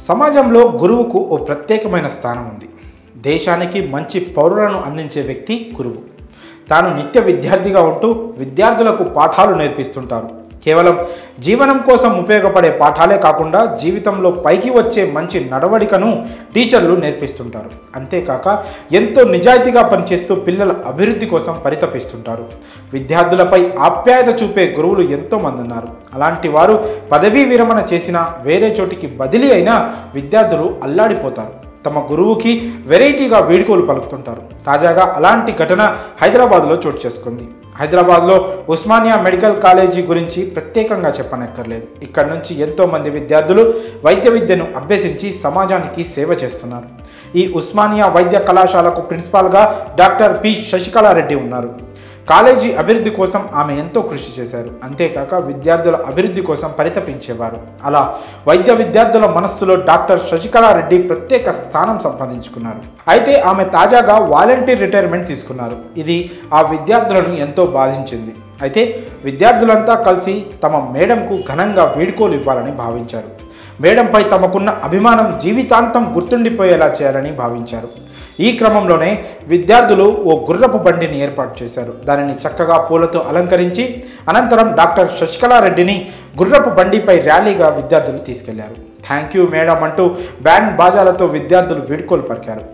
సమాజంలో గురువుకు ఓ ప్రత్యేకమైన స్థానం ఉంది. దేశానికి మంచి పౌరులను అందించే వ్యక్తి గురువు. తాను నిత్య విద్యార్థిగా ఉంటూ విద్యార్థులకు పాఠాలు నేర్పిస్తుంటారు. కేవలం జీవనం కోసం ఉపయోగపడే పాఠాలే కాకుండా జీవితంలో పైకి వచ్చే మంచి నడవడికను టీచర్లు నేర్పిస్తుంటారు. అంతేకాక ఎంతో నిజాయితీగా పనిచేస్తూ పిల్లల అభివృద్ధి కోసం పరితపిస్తుంటారు. విద్యార్థులపై ఆప్యాయత చూపే గురువులు ఎంతోమంది ఉన్నారు. అలాంటి వారు పదవీ విరమణ చేసినా వేరే చోటికి బదిలీ అయినా విద్యార్థులు అల్లాడిపోతారు. తమ గురువుకి వెరైటీగా వీడ్కోలు పలుకుతుంటారు. తాజాగా అలాంటి ఘటన హైదరాబాద్లో చోటు చేసుకుంది. హైదరాబాద్లో ఉస్మానియా మెడికల్ కాలేజీ గురించి ప్రత్యేకంగా చెప్పనక్కర్లేదు. ఇక్కడ నుంచి ఎంతోమంది విద్యార్థులు వైద్య విద్యను అభ్యసించి సమాజానికి సేవ చేస్తున్నారు. ఈ ఉస్మానియా వైద్య కళాశాలకు ప్రిన్సిపాల్గా డాక్టర్ పి శశికళారెడ్డి ఉన్నారు. కాలేజీ అభివృద్ధి కోసం ఆమె ఎంతో కృషి చేశారు. అంతేకాక విద్యార్థుల అభివృద్ధి కోసం పరితపించేవారు. అలా వైద్య విద్యార్థుల మనస్సులో డాక్టర్ శశికళారెడ్డి ప్రత్యేక స్థానం సంపాదించుకున్నారు. అయితే ఆమె తాజాగా వాలంటీర్ రిటైర్మెంట్ తీసుకున్నారు. ఇది ఆ విద్యార్థులను ఎంతో బాధించింది. అయితే విద్యార్థులంతా కలిసి తమ మేడంకు ఘనంగా వీడ్కోలు ఇవ్వాలని భావించారు. మేడంపై తమకున్న అభిమానం జీవితాంతం గుర్తుండిపోయేలా చేయాలని భావించారు. ఈ క్రమంలోనే విద్యార్థులు ఓ గుర్రపు బండిని ఏర్పాటు చేశారు. దానిని చక్కగా పూలతో అలంకరించి అనంతరం డాక్టర్ శశికళారెడ్డిని గుర్రపు బండిపై ర్యాలీగా విద్యార్థులు తీసుకెళ్లారు. థ్యాంక్ యూ మేడం అంటూ బ్యాండ్ బాజాలతో విద్యార్థులు వీడ్కోలు పలికారు.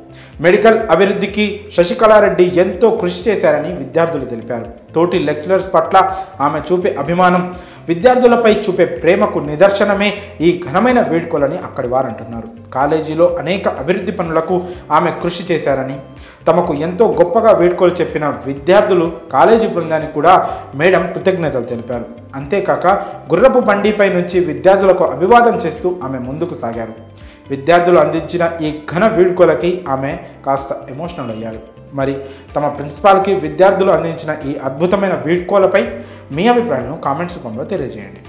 మెడికల్ అభివృద్ధికి శశికళారెడ్డి ఎంతో కృషి చేశారని విద్యార్థులు తెలిపారు. తోటి లెక్చరర్స్ పట్ల ఆమె చూపే అభిమానం, విద్యార్థులపై చూపే ప్రేమకు నిదర్శనమే ఈ ఘనమైన వీడ్కోలని అక్కడి వారు అంటున్నారు. కాలేజీలో అనేక అభివృద్ధి పనులకు ఆమె కృషి చేశారని, తమకు ఎంతో గొప్పగా వీడ్కోలు చెప్పిన విద్యార్థులు కాలేజీ బృందానికి కూడా మేడం కృతజ్ఞతలు తెలిపారు. అంతేకాక గుర్రపు బండిపై నుంచి విద్యార్థులకు అభివాదం చేస్తూ ఆమె ముందుకు సాగారు. విద్యార్థులు అందించిన ఈ ఘన వీడ్కోలకి ఆమె కాస్త ఎమోషనల్ అయ్యారు. మరి తమ ప్రిన్సిపాల్కి విద్యార్థులు అందించిన ఈ అద్భుతమైన వీడ్కోలపై మీ అభిప్రాయాలను కామెంట్స్ రూపంలో తెలియజేయండి.